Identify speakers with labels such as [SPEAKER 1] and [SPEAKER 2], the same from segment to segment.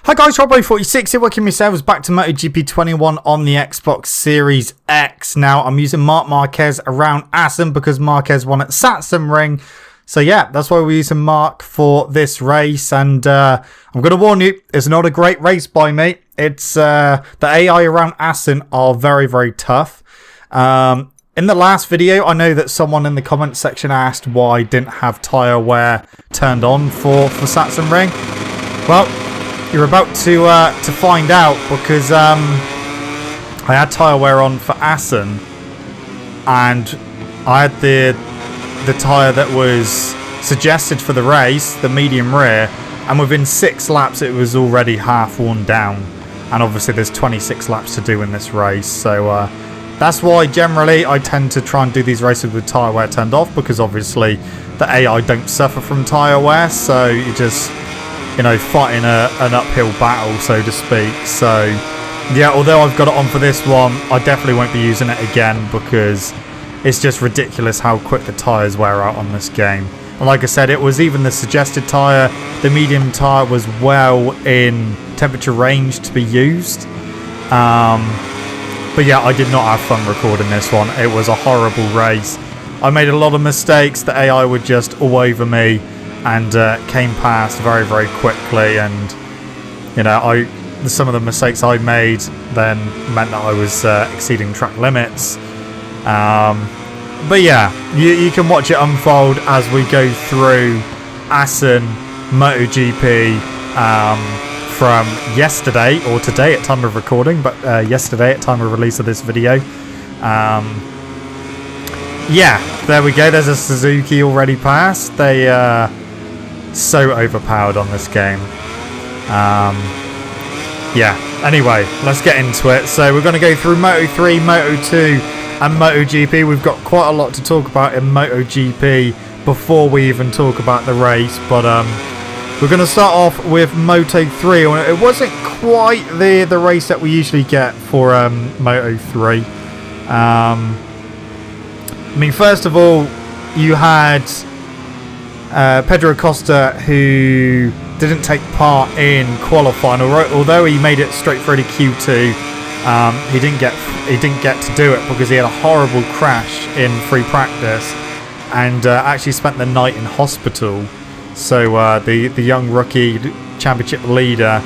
[SPEAKER 1] Hi guys, Robbo46 here, welcome yourselves back to MotoGP 21 on the Xbox Series X. Now, I'm using Marc Marquez around Assen because Marquez won at Sachsenring. So yeah, that's why we're using Marc for this race. And I'm going to warn you, it's not a great race by me. It's the AI around Assen are very, very tough. In the last video, I know that someone in the comment section asked why I didn't have tyre wear turned on for Sachsenring. Well, you're about to find out because I had tyre wear on for Assen and I had the tyre that was suggested for the race, the medium rear, and within 6 laps it was already half worn down, and obviously there's 26 laps to do in this race, so that's why generally I tend to try and do these races with tyre wear turned off, because obviously the AI don't suffer from tyre wear, so you just, you know, fighting an uphill battle, so to speak. So yeah, although I've got it on for this one, I definitely won't be using it again because it's just ridiculous how quick the tyres wear out on this game. And like I said, it was even the suggested tyre, the medium tyre was well in temperature range to be used. But yeah, I did not have fun recording this one. It was a horrible race. I made a lot of mistakes. The AI would just all over me and came past very, very quickly. And you know, some of the mistakes I made then meant that I was exceeding track limits. But yeah, you can watch it unfold as we go through Assen MotoGP from yesterday, or today at time of recording, but yesterday at time of release of this video. Yeah, there we go. There's a Suzuki already passed. They so overpowered on this game. Yeah, anyway, let's get into it. So we're going to go through Moto3, Moto2 and MotoGP. We've got quite a lot to talk about in MotoGP before we even talk about the race, but we're going to start off with Moto3. It wasn't quite the race that we usually get for Moto3. I mean, first of all, you had Pedro Acosta, who didn't take part in qualifying, although he made it straight through to Q2. He didn't get to do it because he had a horrible crash in free practice and actually spent the night in hospital. So the young rookie championship leader,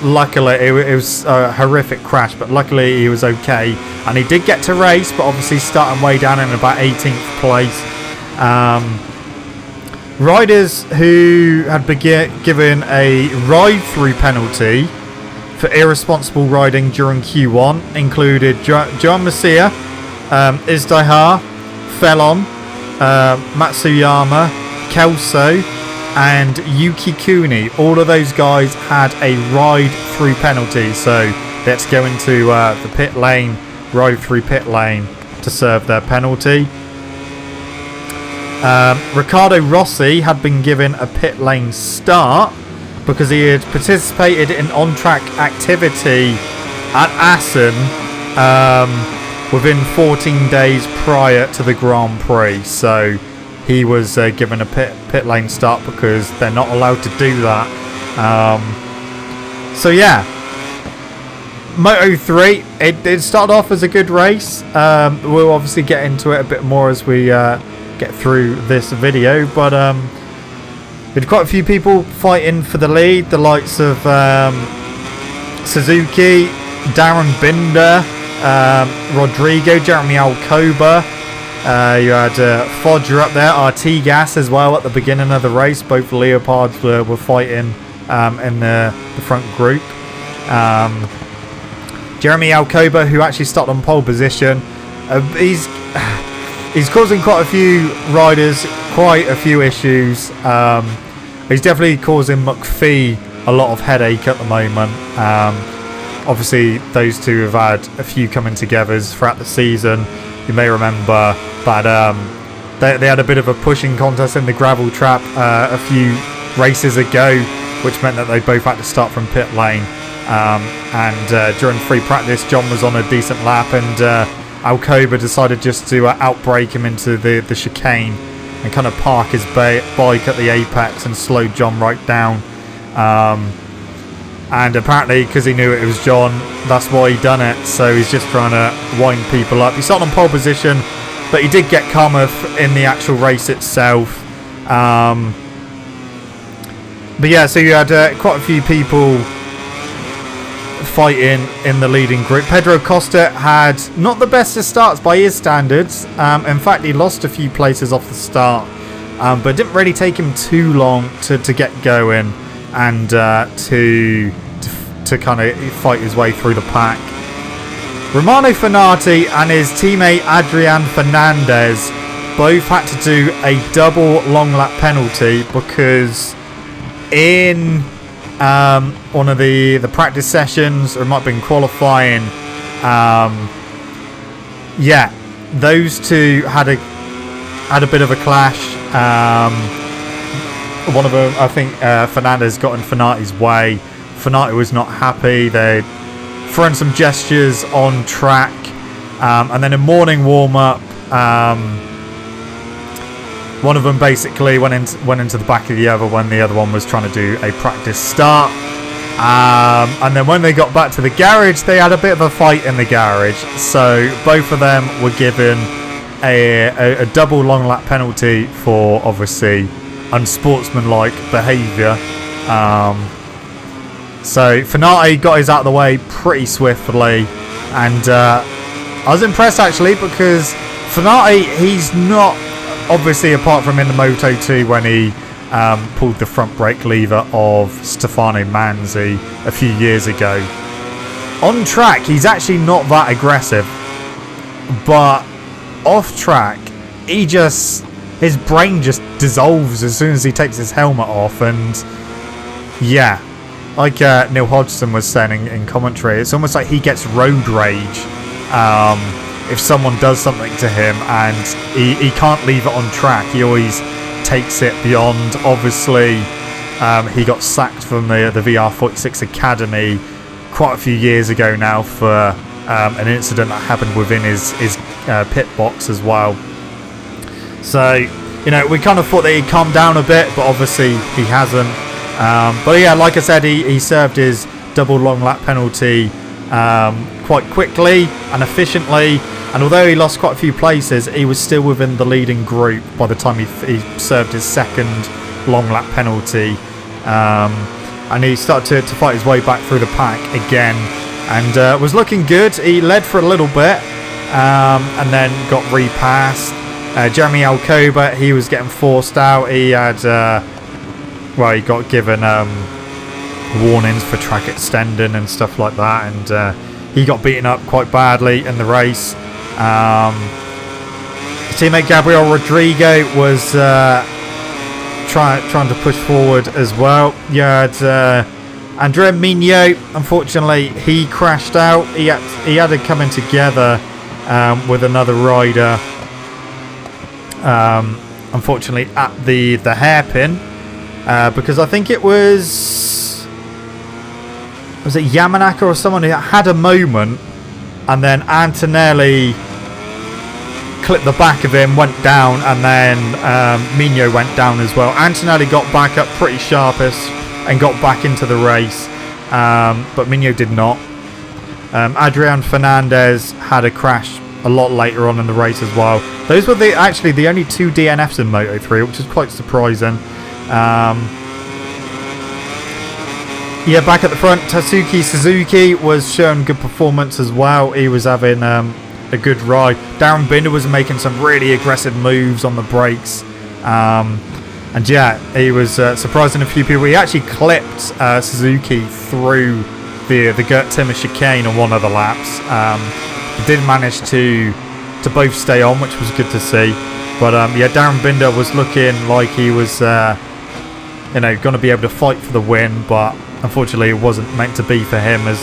[SPEAKER 1] luckily it was a horrific crash, but luckily he was okay, and he did get to race, but obviously starting way down in about 18th place. Riders who had been given a ride-through penalty for irresponsible riding during Q1 included Joan Masia, Izdihar, Felon, Matsuyama, Kelso and Yuki Kuni. All of those guys had a ride-through penalty, so they had to go into the pit lane, ride-through pit lane to serve their penalty. Ricardo Rossi had been given a pit lane start because he had participated in on-track activity at Assen within 14 days prior to the Grand Prix. So he was given a pit lane start because they're not allowed to do that. So yeah, Moto3, it started off as a good race. We'll obviously get into it a bit more as we get through this video, but we had quite a few people fighting for the lead, the likes of Suzuki, Darren Binder, Rodrigo, Jeremy Alcoba. You had Fodger up there, Artigas as well at the beginning of the race. Both Leopards were fighting in the front group. Jeremy Alcoba, who actually started on pole position, he's causing quite a few riders quite a few issues. He's definitely causing McPhee a lot of headache at the moment. Obviously, those two have had a few coming together throughout the season. You may remember that they had a bit of a pushing contest in the gravel trap a few races ago, which meant that they both had to start from pit lane. And during free practice, John was on a decent lap, and Alcoba decided just to outbrake him into the chicane and kind of park his bike at the apex and slow John right down. And apparently, because he knew it was John, that's why he done it. So he's just trying to wind people up. He started on pole position, but he did get cometh in the actual race itself. But yeah, so you had quite a few people fighting in the leading group. Pedro Costa had not the best of starts by his standards. In fact, he lost a few places off the start, but it didn't really take him too long to get going and to kind of fight his way through the pack. Romano Fenati and his teammate Adrian Fernandez both had to do a double long lap penalty because in one of the practice sessions, or it might have been qualifying, yeah, those two had a bit of a clash. One of them, I think, Fernandez got in Fenati's way. Fenati was not happy. They thrown some gestures on track, and then in morning warm up, one of them basically went into the back of the other when the other one was trying to do a practice start. And then when they got back to the garage, they had a bit of a fight in the garage. So both of them were given a double long lap penalty for obviously unsportsmanlike behaviour. So Fenati got his out of the way pretty swiftly, and I was impressed actually because Fenati, he's not obviously, apart from in the Moto2 when he pulled the front brake lever of Stefano Manzi a few years ago. On track, he's actually not that aggressive, but off track, his brain just dissolves as soon as he takes his helmet off. And yeah, like Neil Hodgson was saying in commentary, it's almost like he gets road rage if someone does something to him and he can't leave it on track. He always takes it beyond. Obviously, he got sacked from the VR46 Academy quite a few years ago now for an incident that happened within his pit box as well. So, you know, we kind of thought that he'd calm down a bit, but obviously he hasn't. But yeah, like I said, he served his double long lap penalty quite quickly and efficiently. And although he lost quite a few places, he was still within the leading group by the time he served his second long lap penalty. And he started to fight his way back through the pack again, and was looking good. He led for a little bit, and then got repassed. Jeremy Alcoba, he was getting forced out. He had, he got given warnings for track extending and stuff like that, and he got beaten up quite badly in the race. Teammate Gabriel Rodrigo was trying to push forward as well. You had Andrea Mignot, unfortunately, he crashed out. He had it coming together with another rider. Unfortunately, at the hairpin, because I think it was it Yamanaka or someone who had a moment, and then Antonelli clipped the back of him, went down, and then Mignot went down as well. Antonelli got back up pretty sharpish and got back into the race, but Mignot did not. Adrian Fernandez had a crash a lot later on in the race as well. Those were actually the only two DNFs in Moto3, which is quite surprising. Yeah, back at the front, Tatsuki Suzuki was showing good performance as well. He was having a good ride. Darren Binder was making some really aggressive moves on the brakes. And yeah, he was surprising a few people. He actually clipped Suzuki through the Gert Timmer chicane on one of the laps. He did manage to both stay on, which was good to see. But yeah, Darren Binder was looking like he was going to be able to fight for the win, but unfortunately it wasn't meant to be for him, as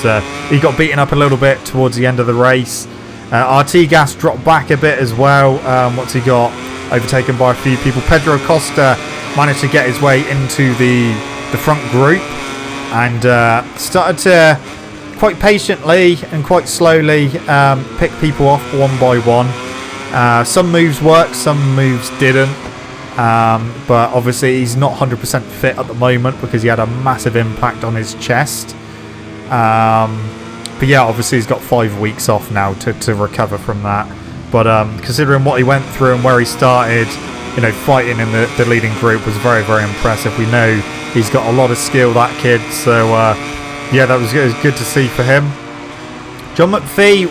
[SPEAKER 1] he got beaten up a little bit towards the end of the race. Artigas dropped back a bit as well. What's he got? Overtaken by a few people. Pedro Costa managed to get his way into the front group and started to quite patiently and quite slowly pick people off one by one. Some moves worked, some moves didn't. But obviously he's not 100% fit at the moment because he had a massive impact on his chest. But yeah, obviously he's got 5 weeks off now to recover from that. But considering what he went through and where he started, fighting in the leading group was very, very impressive. We know he's got a lot of skill, that kid. So yeah, that was good. It was good to see for him. John McPhee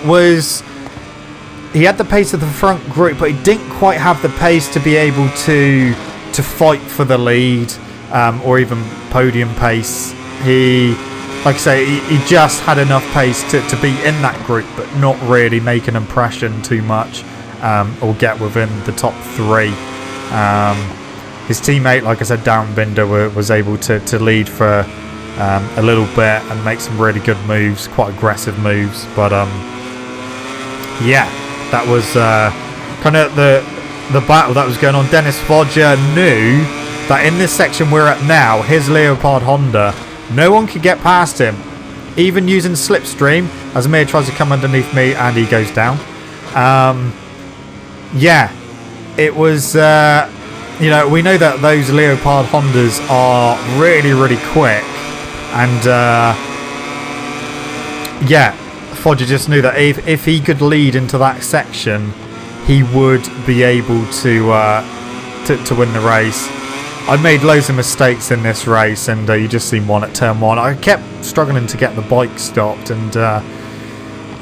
[SPEAKER 1] he had the pace of the front group, but he didn't quite have the pace to be able to fight for the lead, or even podium pace. Like I say, he just had enough pace to be in that group, but not really make an impression too much, or get within the top 3. His teammate, like I said, Darren Binder, was able to lead for a little bit and make some really good moves, quite aggressive moves. But yeah, that was kind of the battle that was going on. Dennis Foggia knew that in this section we're at now, his Leopard Honda, no one could get past him, even using Slipstream, as Amir tries to come underneath me and he goes down. Yeah, it was, we know that those Leopard Hondas are really, really quick. And, yeah, Foggia just knew that if he could lead into that section, he would be able to win the race. I made loads of mistakes in this race, and you just seen one at turn 1. I kept struggling to get the bike stopped, and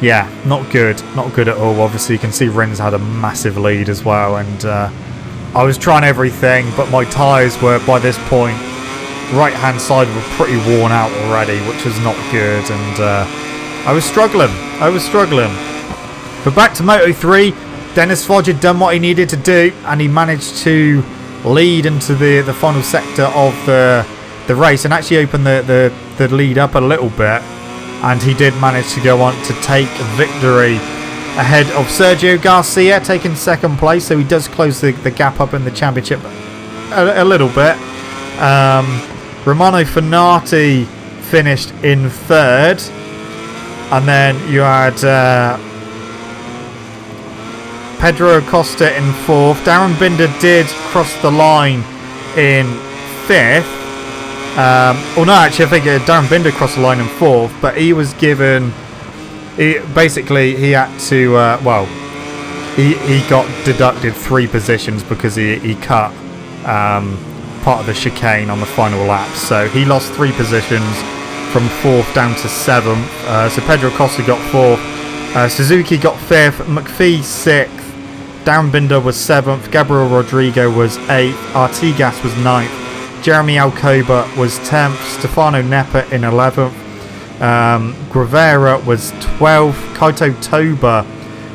[SPEAKER 1] yeah, not good at all. Obviously, you can see Rins had a massive lead as well, and I was trying everything, but my tyres were, by this point, right hand side were pretty worn out already, which was not good, and I was struggling. But back to Moto3, Dennis Foggia done what he needed to do, and he managed to lead into the final sector of the race and actually open the lead up a little bit, and he did manage to go on to take victory ahead of Sergio Garcia, taking second place, so he does close the gap up in the championship a little bit. Romano Fenati finished in 3rd, and then you had Pedro Acosta in 4th. Darren Binder did cross the line in 5th. No, actually, I think Darren Binder crossed the line in 4th, but he was given... he had to... he got deducted 3 positions because he cut part of the chicane on the final lap. So he lost 3 positions from 4th down to 7th. So Pedro Acosta got 4th. Suzuki got 5th. McPhee 6th. Darren Binder was 7th, Gabriel Rodrigo was 8th, Artigas was 9th, Jeremy Alcoba was 10th, Stefano Neppa in 11th, Gravera was 12th, Kaito Toba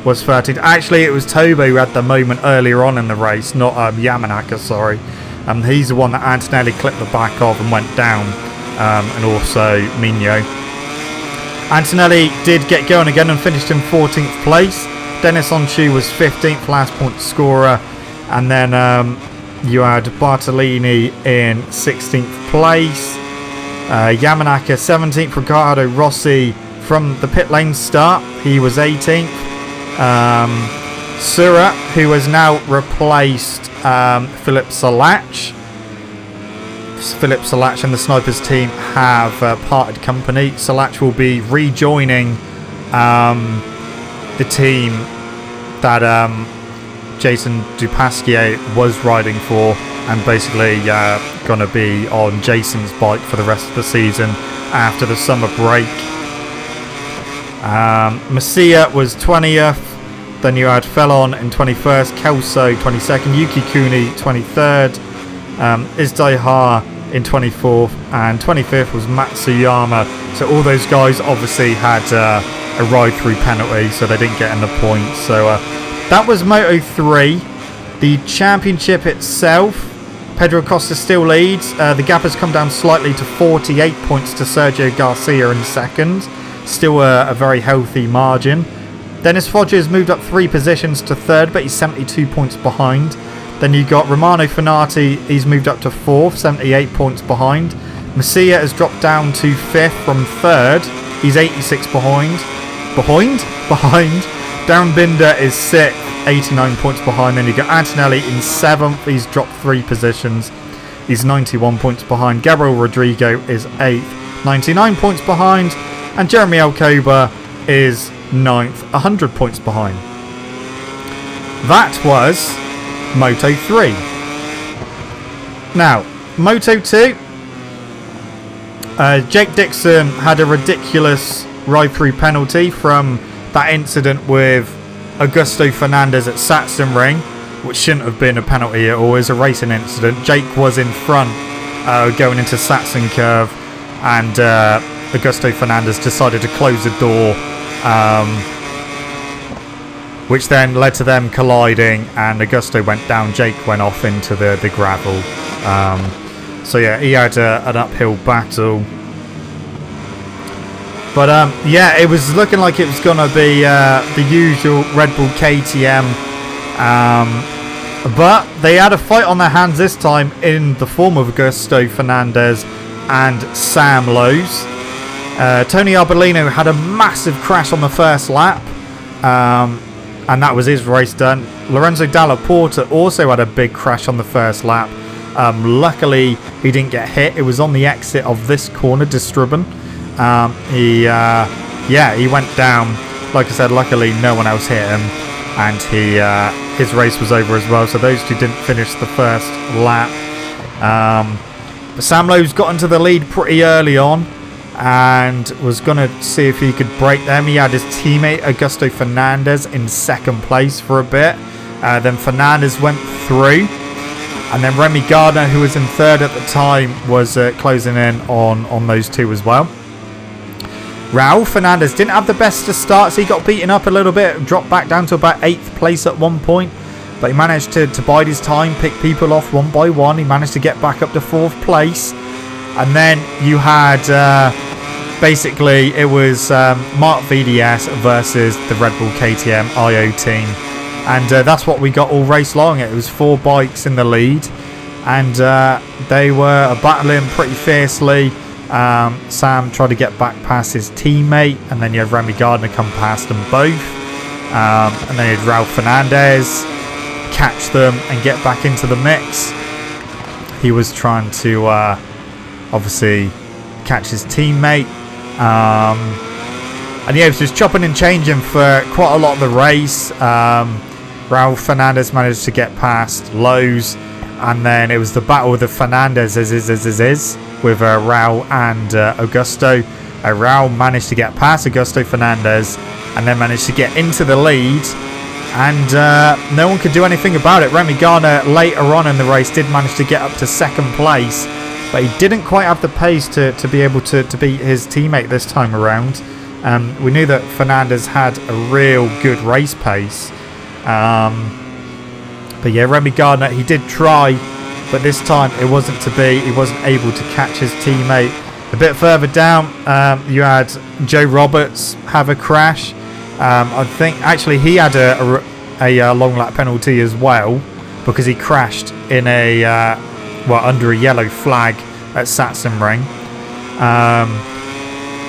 [SPEAKER 1] was 13th. Actually, it was Toba who had the moment earlier on in the race, not Yamanaka, sorry. He's the one that Antonelli clipped the back of and went down, and also Migno. Antonelli did get going again and finished in 14th place. Dennis Onchu was 15th, last point scorer. And then you had Bartolini in 16th place. Yamanaka 17th. Ricardo Rossi from the pit lane start, he was 18th. Sura, who has now replaced Philip Salach. Philip Salach and the Snipers team have parted company. Salach will be rejoining the team that Jason Dupasquier was riding for, and basically going to be on Jason's bike for the rest of the season after the summer break. Masia was 20th. Then you had Felon in 21st, Kelso 22nd, Yuki Kuni 23rd, Izdaihar in 24th, and 25th was Matsuyama. So all those guys obviously had a ride-through penalty, so they didn't get in the points. So that was Moto3. The championship itself, Pedro Acosta still leads. The gap has come down slightly to 48 points to Sergio Garcia in second. Still a very healthy margin. Dennis Foggia has moved up 3 positions to 3rd, but he's 72 points behind. Then you got Romano Fenati, he's moved up to 4th, 78 points behind. Masia has dropped down to 5th from 3rd. He's 86 behind. Darren Binder is 6th, 89 points behind. Then you got Antonelli in 7th. He's dropped 3 positions. He's 91 points behind. Gabriel Rodrigo is 8th, 99 points behind. And Jeremy Alcoba is 9th, 100 points behind. That was Moto 3. Now, Moto 2. Jake Dixon had a ridiculous ride-through penalty from that incident with Augusto Fernandez at Sachsenring, which shouldn't have been a penalty at all. It was a racing incident. Jake was in front going into Sachsen curve, and Augusto Fernandez decided to close the door, which then led to them colliding, and Augusto went down. Jake went off into the gravel. So yeah, he had an uphill battle. But yeah, it was looking like it was going to be the usual Red Bull KTM. But they had a fight on their hands this time in the form of Augusto Fernandez and Sam Lowes. Tony Arbolino had a massive crash on the first lap. And that was his race done. Lorenzo Dalla Porta also had a big crash on the first lap. Luckily, he didn't get hit. It was on the exit of this corner, Distruben. He went down. Like I said, luckily no one else hit him, and his race was over as well. So those two didn't finish the first lap. But Sam Lowes got into the lead pretty early on and was going to see if he could break them. He had his teammate Augusto Fernandez in second place for a bit. Then Fernandez went through. And then Remy Gardner, who was in third at the time, was closing in on those two as well. Raul Fernandez didn't have the best of starts. He got beaten up a little bit, dropped back down to about 8th place at one point. But he managed to bide his time, pick people off one by one. He managed to get back up to 4th place. And then you had, basically, it was Mark VDS versus the Red Bull KTM IO team. And that's what we got all race long. It was 4 bikes in the lead. And they were battling pretty fiercely. Sam tried to get back past his teammate. And then you had Remy Gardner come past them both. And then you had Raul Fernandez catch them and get back into the mix. He was trying to obviously catch his teammate. And yeah, he was just chopping and changing for quite a lot of the race. Raul Fernandez managed to get past Lowes, and then it was the battle with the Fernandezes with Raul and Augusto. Raul managed to get past Augusto Fernandez and then managed to get into the lead, and no one could do anything about it. Remy Gardner later on in the race did manage to get up to 2nd place, but he didn't quite have the pace to be able to beat his teammate this time around. We knew that Fernandez had a real good race pace. But yeah, Remy Gardner, he did try, but this time it wasn't to be. He wasn't able to catch his teammate. A bit further down, you had Joe Roberts have a crash. I think actually he had a long lap penalty as well, because he crashed in under a yellow flag at Sachsenring.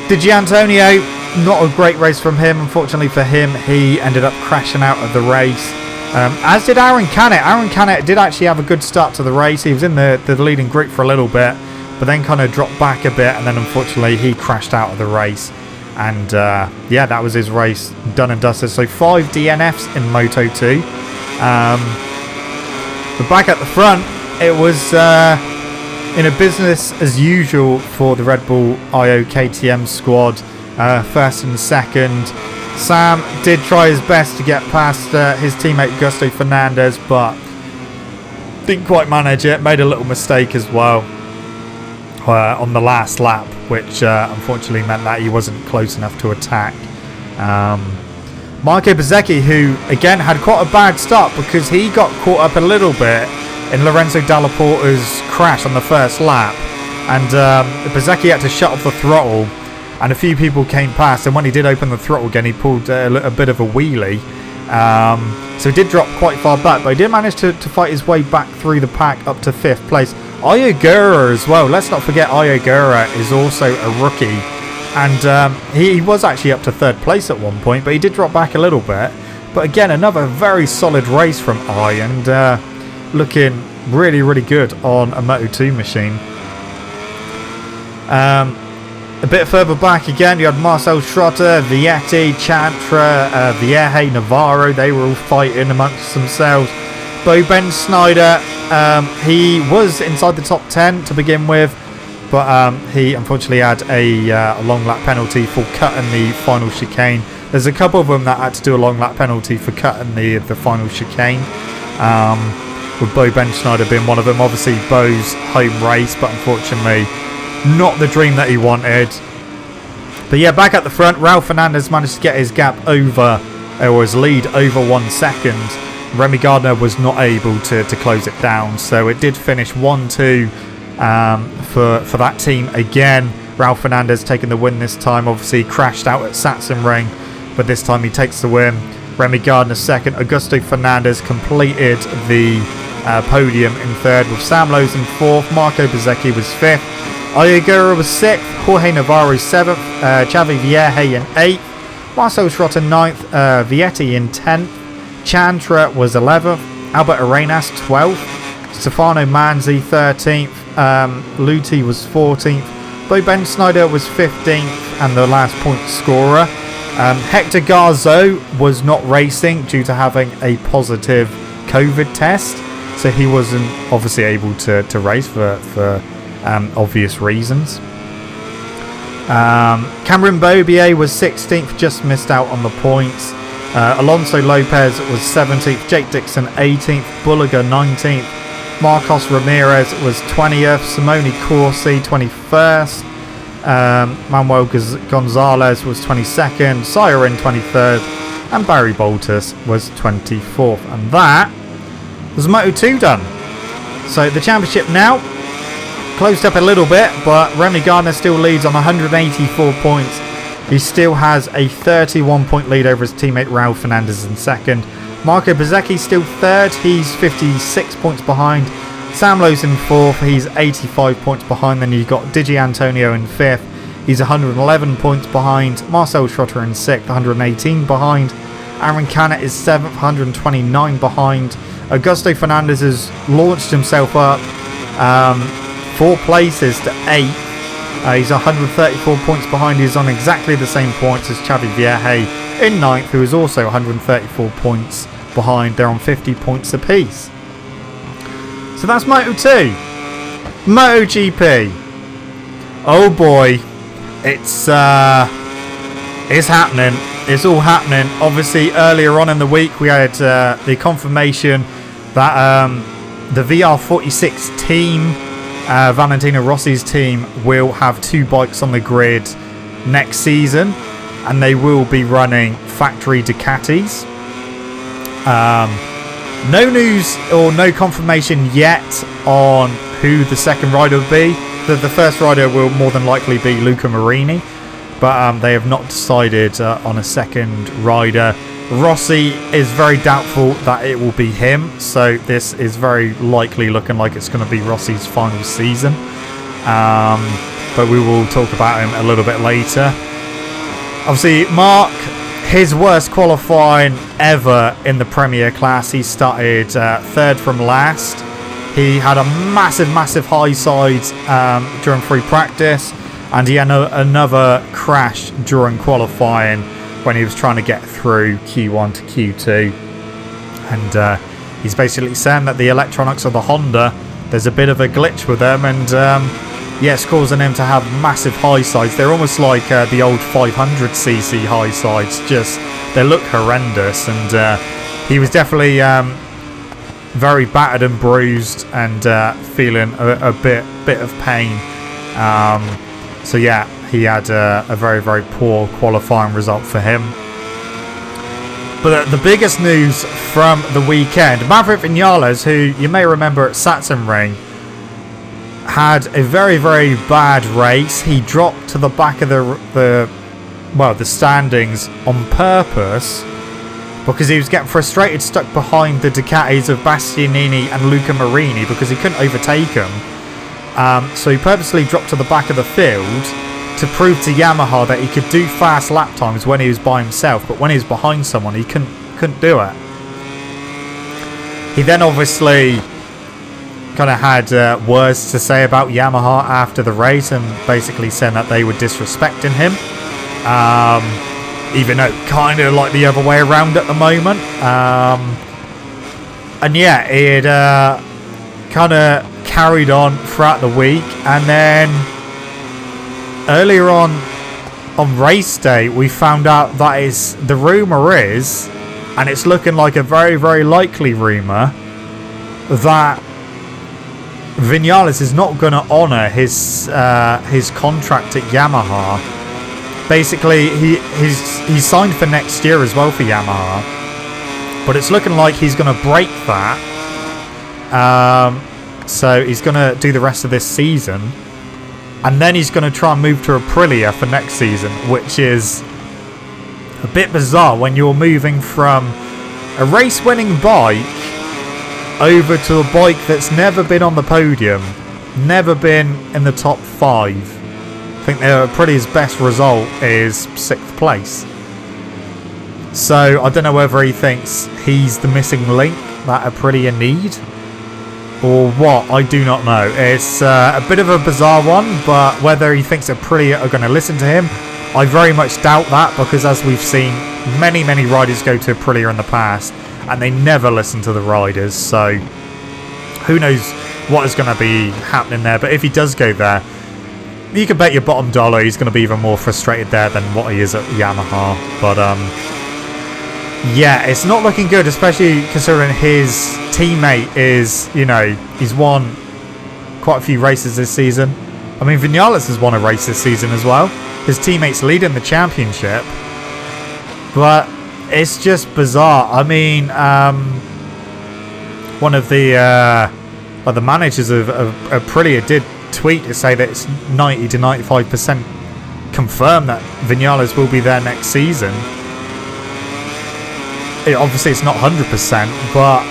[SPEAKER 1] Di Gianantonio, not a great race from him. Unfortunately for him, he ended up crashing out of the race. As did Aaron Canet. Aaron Canet did actually have a good start to the race. He was in the leading group for a little bit, but then kind of dropped back a bit, and then unfortunately he crashed out of the race. And yeah, that was his race done and dusted. So 5 DNFs in Moto2. But back at the front, it was in a business as usual for the Red Bull IO KTM squad. First and second. Sam did try his best to get past his teammate Augusto Fernandez, but didn't quite manage it. Made a little mistake as well on the last lap, which unfortunately meant that he wasn't close enough to attack. Marco Bozeki, who again had quite a bad start because he got caught up a little bit in Lorenzo Dalla Porta's crash on the first lap, and Bozeki had to shut off the throttle, and a few people came past, and when he did open the throttle again, he pulled a bit of a wheelie. So he did drop quite far back, but he did manage to fight his way back through the pack up to 5th place. Ayogura as well. Let's not forget Ayogura is also a rookie, and he was actually up to 3rd place at one point, but he did drop back a little bit. But again, another very solid race from Ay, and looking really, really good on a Moto2 machine. a bit further back again, you had Marcel Schrotter, Vietti, Chantra, Vieje, Navarro. They were all fighting amongst themselves. Ben Snyder, he was inside the top 10 to begin with, but he unfortunately had a long lap penalty for cutting the final chicane. There's a couple of them that had to do a long lap penalty for cutting the final chicane, with Ben Snyder being one of them. Obviously Bo's home race, but unfortunately not the dream that he wanted. But yeah, back at the front, Raul Fernandez managed to get his gap over, or his lead over 1 second. Remy Gardner was not able to close it down, so it did finish 1-2 for that team again. Raul Fernandez taking the win this time. Obviously crashed out at Sachsenring, but this time he takes the win. Remy Gardner second. Augusto Fernandez completed the podium in third, with Sam Lowes in fourth. Marco Bozeki was fifth. Ayagura was sixth. Jorge Navarro seventh. Xavi Vieje in eighth. Marcel Schrotter ninth. Vietti in 10th. Chantra was 11th. Albert Arenas 12th. Stefano Manzi 13th. Luti was 14th. Ben Snyder was 15th and the last point scorer. Hector Garzo was not racing due to having a positive COVID test, so he wasn't obviously able to race for obvious reasons. Cameron Bobier was 16th, just missed out on the points. Alonso Lopez was 17th, Jake Dixon 18th, Bulliger 19th, Marcos Ramirez was 20th, Simone Corsi 21st, Manuel Gonzalez was 22nd, Siren 23rd, and Barry Boltus was 24th. And that was Moto2 done. So the championship now closed up a little bit, but Remy Gardner still leads on 184 points. He still has a 31-point lead over his teammate Raul Fernandez in second. Marco Bozeki still third. He's 56 points behind. Sam Lowes in fourth. He's 85 points behind. Then you've got Digi Antonio in fifth. He's 111 points behind. Marcel Schrotter in sixth, 118 behind. Aaron Canet is seventh, 129 behind. Augusto Fernandez has launched himself up 4 places to 8th. He's 134 points behind. He's on exactly the same points as Xavi Vieje in 9th, who is also 134 points behind. They're on 50 points apiece. So that's Moto2. MotoGP. Oh boy. It's happening. It's all happening. Obviously, earlier on in the week, we had the confirmation that the VR46 team, Valentino Rossi's team, will have 2 bikes on the grid next season, and they will be running factory Ducatis. No news or no confirmation yet on who the second rider will be. The first rider will more than likely be Luca Marini, but they have not decided on a second rider. Rossi is very doubtful that it will be him, so this is very likely looking like it's going to be Rossi's final season. But we will talk about him a little bit later. Obviously, Mark, his worst qualifying ever in the Premier class. He started third from last. He had a massive high side during free practice, and he had another crash during qualifying when he was trying to get through Q1 to Q2. And he's basically saying that the electronics of the Honda, there's a bit of a glitch with them, and it's causing him to have massive high sides. They're almost like the old 500cc high sides, just they look horrendous. And he was definitely very battered and bruised and feeling a bit of pain. So yeah, he had a very poor qualifying result for him. But the biggest news from the weekend, Maverick Vinales, who you may remember at Sachsenring, had a very bad race. He dropped to the back of the standings on purpose because he was getting frustrated, stuck behind the Ducatis of Bastianini and Luca Marini because he couldn't overtake them. So he purposely dropped to the back of the field to prove to Yamaha that he could do fast lap times when he was by himself, but when he was behind someone he couldn't do it. He then obviously kind of had words to say about Yamaha after the race and basically saying that they were disrespecting him. Even though kind of like the other way around at the moment. And yeah, it kind of carried on throughout the week. And then earlier on race day, we found out that the rumour is, and it's looking like a very, very likely rumour, that Vinales is not going to honour his contract at Yamaha. Basically, he's signed for next year as well for Yamaha, but it's looking like he's going to break that. So he's going to do the rest of this season, and then he's going to try and move to Aprilia for next season, which is a bit bizarre when you're moving from a race-winning bike over to a bike that's never been on the podium, never been in the top 5. I think Aprilia's best result is 6th place. So I don't know whether he thinks he's the missing link that Aprilia need, or what, I do not know. It's a bit of a bizarre one, but whether he thinks Aprilia are going to listen to him, I very much doubt that, because as we've seen, many, many riders go to Aprilia in the past, and they never listen to the riders, so who knows what is going to be happening there. But if he does go there, you can bet your bottom dollar he's going to be even more frustrated there than what he is at Yamaha. But yeah, it's not looking good, especially considering his teammate is, you know, he's won quite a few races this season. I mean, Vinales has won a race this season as well. His teammate's leading the championship. But it's just bizarre. I mean, one of the managers of Aprilia did tweet to say that it's 90 to 95% confirmed that Vinales will be there next season. Obviously, it's not 100%, but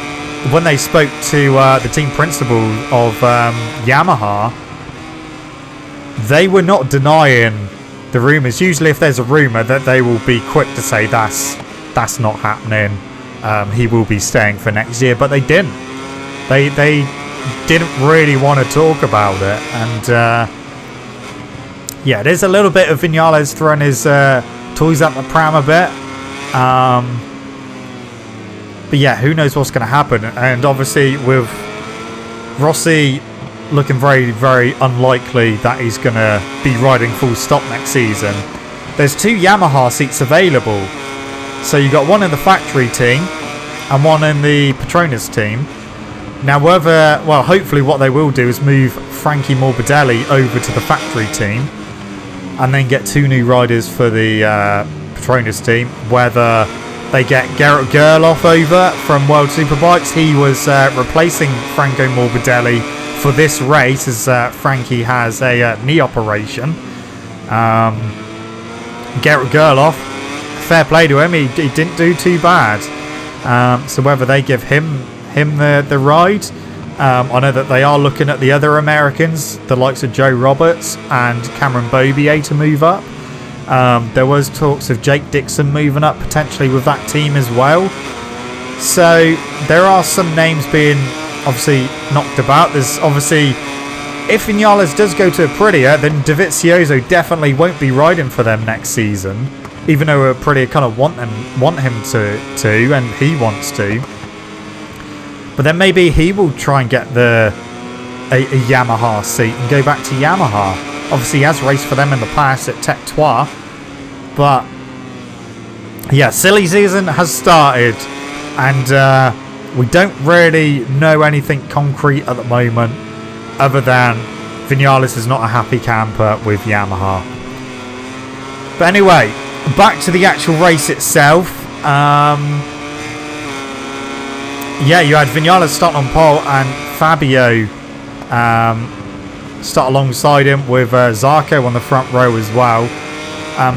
[SPEAKER 1] when they spoke to the team principal of Yamaha, they were not denying the rumours. Usually, if there's a rumour, that they will be quick to say that's not happening. He will be staying for next year, but they didn't. They didn't really want to talk about it, and yeah, there's a little bit of Vinales throwing his toys at the pram a bit. But yeah, who knows what's going to happen? And obviously, with Rossi looking very, very unlikely that he's going to be riding full stop next season, there's 2 Yamaha seats available. So you got one in the factory team and one in the Petronas team. Now, hopefully what they will do is move Frankie Morbidelli over to the factory team and then get 2 new riders for the Petronas team. Whether they get Gerrit Gerloff over from World Superbikes. He was replacing Franco Morbidelli for this race, as Frankie has a knee operation. Gerrit Gerloff, fair play to him, he didn't do too bad. So whether they give him the ride, I know that they are looking at the other Americans, the likes of Joe Roberts and Cameron Beaubier, to move up. There was talks of Jake Dixon moving up potentially with that team as well. So there are some names being obviously knocked about. There's obviously, if Vinales does go to Aprilia, then Dovizioso definitely won't be riding for them next season, even though Aprilia kind of want him to, and he wants to. But then maybe he will try and get a Yamaha seat and go back to Yamaha. Obviously, he has raced for them in the past at Tech Trois. But yeah, silly season has started, and we don't really know anything concrete at the moment, other than Vinales is not a happy camper with Yamaha. But anyway, back to the actual race itself. Yeah, you had Vinales start on pole and Fabio start alongside him with Zarco on the front row as well.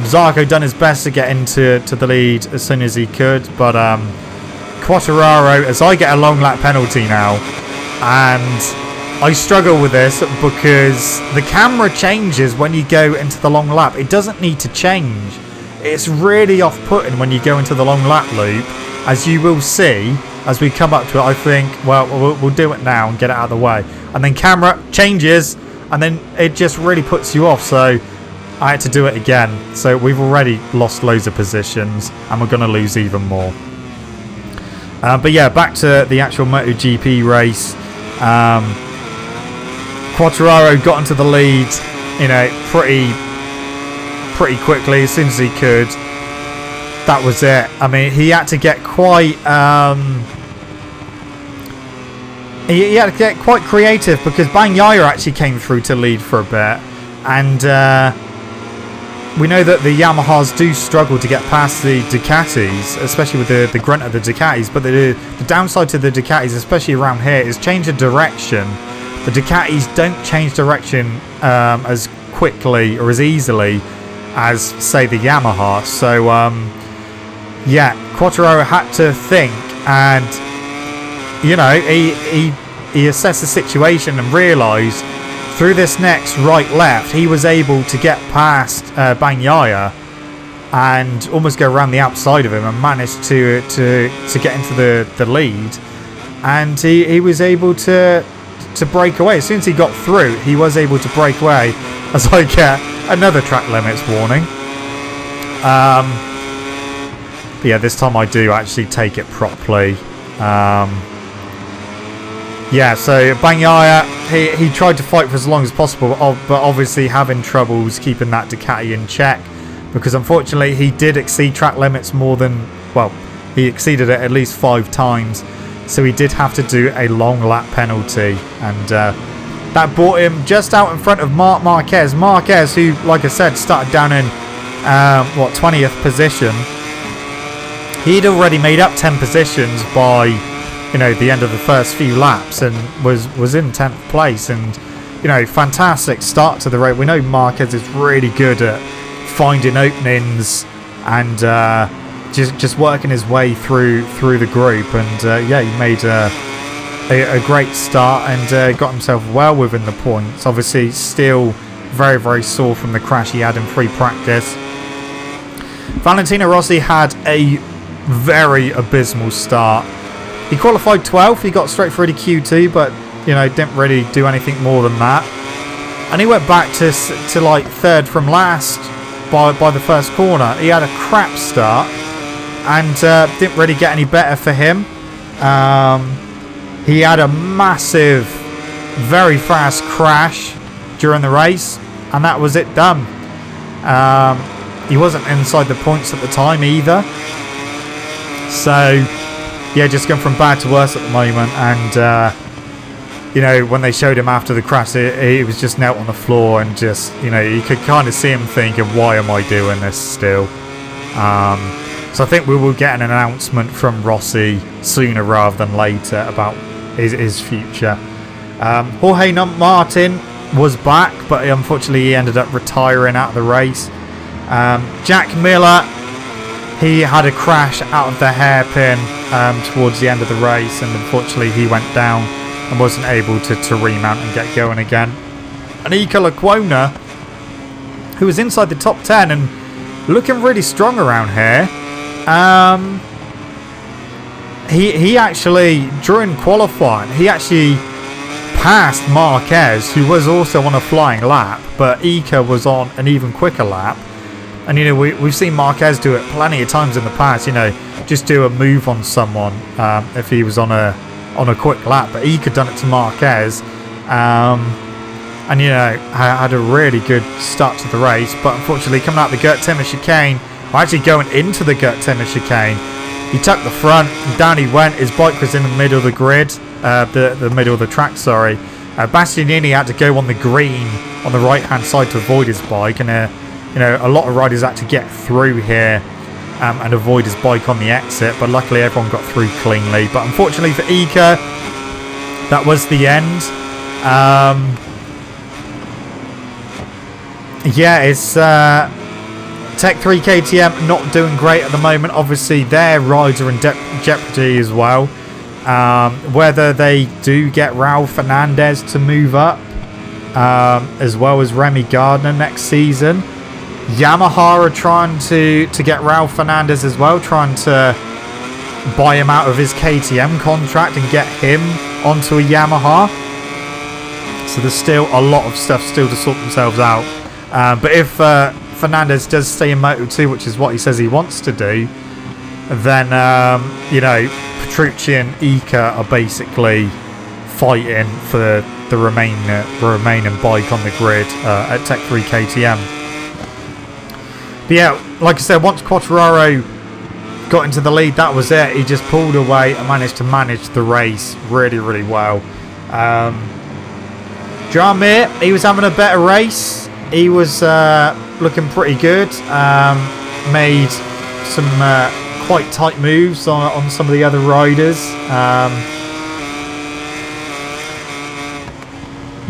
[SPEAKER 1] Zarco done his best to get into the lead as soon as he could, but Quartararo, as I get a long lap penalty now, and I struggle with this because the camera changes when you go into the long lap. It doesn't need to change. It's really off-putting when you go into the long lap loop as you will see as we come up to it. I think, well, we'll do it now and get it out of the way. And then camera changes, and then it just really puts you off. So I had to do it again. So we've already lost loads of positions, and we're going to lose even more. But yeah, back to the actual MotoGP race. Quartararo got into the lead, you know, pretty quickly, as soon as he could. That was it. I mean, he had to get quite he had to get quite creative, because Bagnaia actually came through to lead for a bit, and we know that the Yamahas do struggle to get past the Ducatis, especially with the grunt of the Ducatis. But the downside to the Ducatis, especially around here, is change of direction. The Ducatis don't change direction as quickly or as easily as, say, the Yamaha. So yeah, Quartararo had to think, and you know, he assessed the situation and realised through this next right-left he was able to get past Bagnaia and almost go around the outside of him, and managed to get into the lead, and he was able to break away. As soon as he got through, he was able to break away, as I get another track limits warning. But yeah, this time I do actually take it properly. Yeah, so Bagnaia, he tried to fight for as long as possible, but obviously having troubles keeping that Ducati in check, because unfortunately he did exceed track limits more than, well, he exceeded it at least 5 times, so he did have to do a long lap penalty, and that brought him just out in front of Marc Marquez. Marquez, who, like I said, started down in 20th position. He'd already made up 10 positions by, you know, the end of the first few laps, and was in 10th place. And, you know, fantastic start to the race. We know Marquez is really good at finding openings and just working his way through the group. And yeah, he made a great start and got himself well within the points. Obviously still very, very sore from the crash he had in free practice. Valentino Rossi had a very abysmal start. He qualified 12th, he got straight through to Q2, but, you know, didn't really do anything more than that. And he went back to like 3rd from last by the first corner. He had a crap start, and didn't really get any better for him. He had a massive, very fast crash during the race, and that was it done. He wasn't inside the points at the time either. So yeah, just going from bad to worse at the moment. And you know, when they showed him after the crash, he was just knelt on the floor, and just, you know, you could kind of see him thinking, why am I doing this still? So I think we will get an announcement from Rossi sooner rather than later about his future. Jorge Martin was back, but unfortunately he ended up retiring out of the race. Jack Miller, he had a crash out of the hairpin towards the end of the race, and unfortunately he went down and wasn't able to remount and get going again. And Iker Lecuona, who was inside the top 10 and looking really strong around here, he actually, during qualifying, he actually passed Marquez, who was also on a flying lap, but Iker was on an even quicker lap. And, you know, we've seen Marquez do it plenty of times in the past, you know, just do a move on someone if he was on a quick lap. But Iker done it to Marquez, and, you know, had a really good start to the race. But unfortunately, coming out the Gert Timmer chicane, or actually going into the Gert Timmer chicane, he tucked the front, and down he went. His bike was in the middle of the grid, the middle of the track, sorry. Bastianini had to go on the green on the right-hand side to avoid his bike, and you know, a lot of riders had to get through here and avoid his bike on the exit, but luckily everyone got through cleanly. But unfortunately for Iker, that was the end. Yeah, it's Tech 3 KTM not doing great at the moment. Obviously their rides are in jeopardy as well. Whether they do get Raul Fernandez to move up, as well as Remy Gardner next season. Yamaha are trying to get Raul Fernandez as well, trying to buy him out of his KTM contract and get him onto a Yamaha. So there's still a lot of stuff still to sort themselves out. But if Fernandez does stay in Moto2, which is what he says he wants to do, then, you know, Petrucci and Ika are basically fighting for the remaining bike on the grid at Tech 3 KTM. But yeah, like I said, once Quartararo got into the lead, that was it. He just pulled away and managed to manage the race really, really well. John Mir, he was having a better race. He was looking pretty good. Made some quite tight moves on some of the other riders.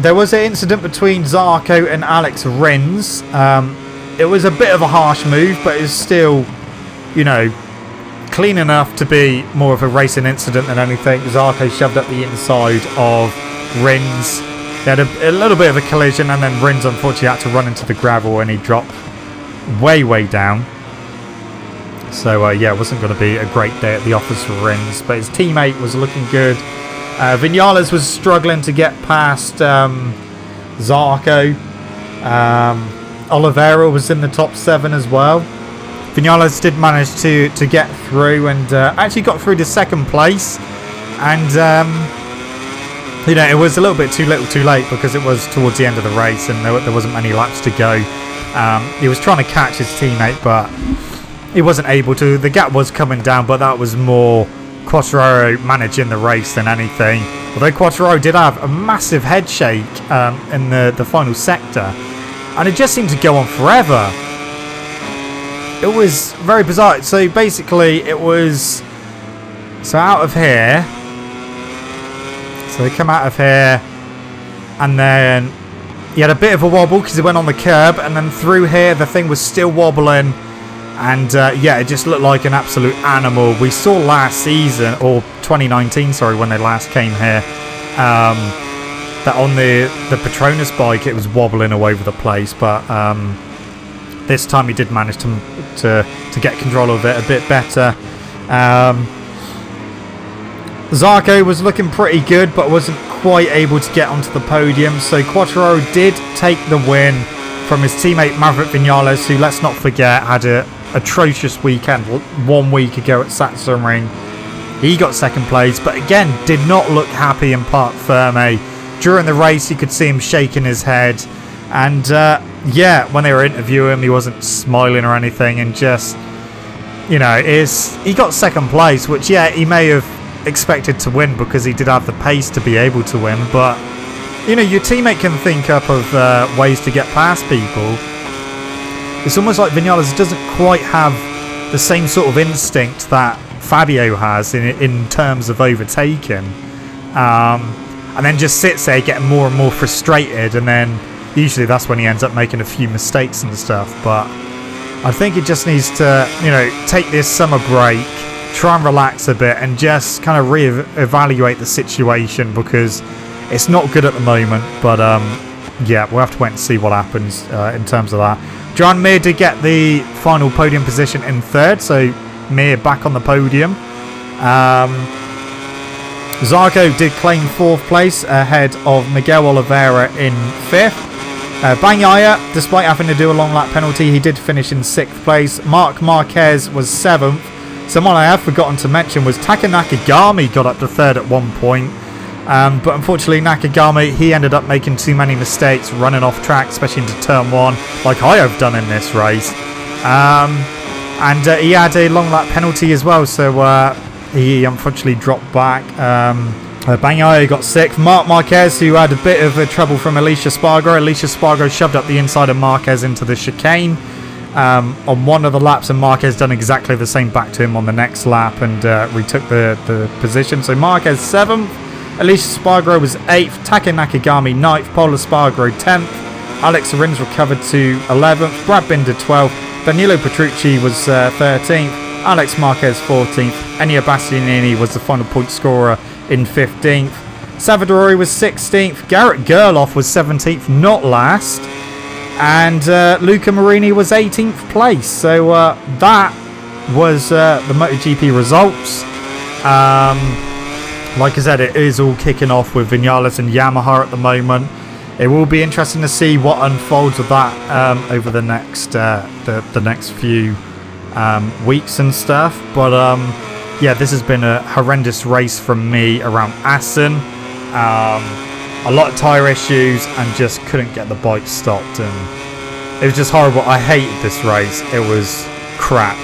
[SPEAKER 1] There was an incident between Zarco and Alex Rins. It was a bit of a harsh move, but it was still, you know, clean enough to be more of a racing incident than anything. Zarco shoved up the inside of Rins. They had a little bit of a collision, and then Rins unfortunately had to run into the gravel and he dropped way, way down. So, yeah, it wasn't going to be a great day at the office for Rins, but his teammate was looking good. Vinales was struggling to get past Zarco. Oliveira was in the top 7 as well. Vinales did manage to get through and actually got through to second place. And, you know, it was a little bit too little too late because it was towards the end of the race and there wasn't many laps to go. He was trying to catch his teammate, but he wasn't able to. The gap was coming down, but that was more Quartararo managing the race than anything. Although Quartararo did have a massive head shake in the final sector, and it just seemed to go on forever. It was very bizarre. So basically it was out of here. So they come out of here, and then he had a bit of a wobble because he went on the curb, and then through here the thing was still wobbling. And yeah, it just looked like an absolute animal. We saw last season, or 2019, sorry, when they last came here, that on the Petronas bike it was wobbling all over the place. But this time he did manage to get control of it a bit better. Zarco was looking pretty good, but wasn't quite able to get onto the podium. So Quartararo did take the win from his teammate Maverick Vinales, who, let's not forget, had a atrocious weekend 1 week ago at Sachsenring. He got second place, but again did not look happy in Parc Ferme. During the race you could see him shaking his head, and yeah, when they were interviewing him he wasn't smiling or anything, and just, you know, he got second place, which, yeah, he may have expected to win because he did have the pace to be able to win, but, you know, your teammate can think up of ways to get past people. It's almost like Vinales doesn't quite have the same sort of instinct that Fabio has in terms of overtaking. And then just sits there getting more and more frustrated, and then usually that's when he ends up making a few mistakes and stuff. But I think he just needs to, you know, take this summer break, try and relax a bit, and just kind of re-evaluate the situation, because it's not good at the moment. But yeah, we'll have to wait and see what happens in terms of that. John Mir did get the final podium position in 3rd, so Mir back on the podium. Zarco did claim 4th place ahead of Miguel Oliveira in 5th. Bagnaia, despite having to do a long lap penalty, he did finish in 6th place. Marc Marquez was 7th. Someone I have forgotten to mention was Taka Nakagami got up to 3rd at one point. But unfortunately Nakagami, he ended up making too many mistakes running off track, especially into turn 1, like I have done in this race. And he had a long lap penalty as well, so he unfortunately dropped back. Bagnaia got 6th. Marc Marquez, who had a bit of trouble from Alicia Spargo. Alicia Spargo shoved up the inside of Marquez into the chicane on one of the laps, and Marquez done exactly the same back to him on the next lap and retook the position. So Marquez 7th. Alicia Spargo was 8th, Taka Nakagami 9th, Paula Spargo 10th, Alex Rins recovered to 11th, Brad Binder 12th, Danilo Petrucci was 13th, Alex Marquez 14th, Enya Bastianini was the final point scorer in 15th, Savadori was 16th, Garrett Gerloff was 17th, not last, and Luca Marini was 18th place. So that was the MotoGP results. Like I said, it is all kicking off with Vinales and Yamaha at the moment. It will be interesting to see what unfolds with that over the next the next few weeks and stuff. But yeah, this has been a horrendous race from me around Assen. A lot of tyre issues and just couldn't get the bike stopped, and it was just horrible. I hated this race. It was crap.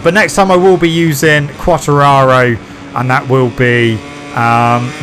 [SPEAKER 1] But next time I will be using Quartararo, and that will be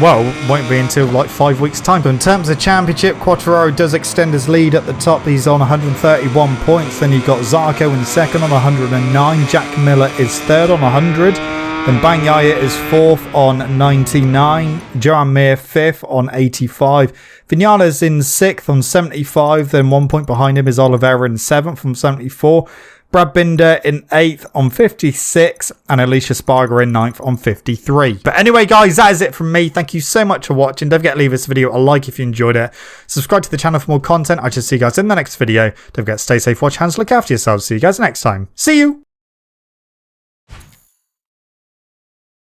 [SPEAKER 1] well, won't be until like 5 weeks time. But in terms of championship, Quartararo does extend his lead at the top. He's on 131 points. Then you've got Zarco in second on 109. Jack Miller is third on 100. Then Bagnaia is fourth on 99. Joan Mir fifth on 85. Vinales in sixth on 75. Then 1 point behind him is Oliveira in seventh on 74. Brad Binder in 8th on 56, and Alicia Sparger in 9th on 53. But anyway, guys, that is it from me. Thank you so much for watching. Don't forget to leave this video a like if you enjoyed it. Subscribe to the channel for more content. I shall see you guys in the next video. Don't forget to stay safe, watch hands, look after yourselves. See you guys next time. See you!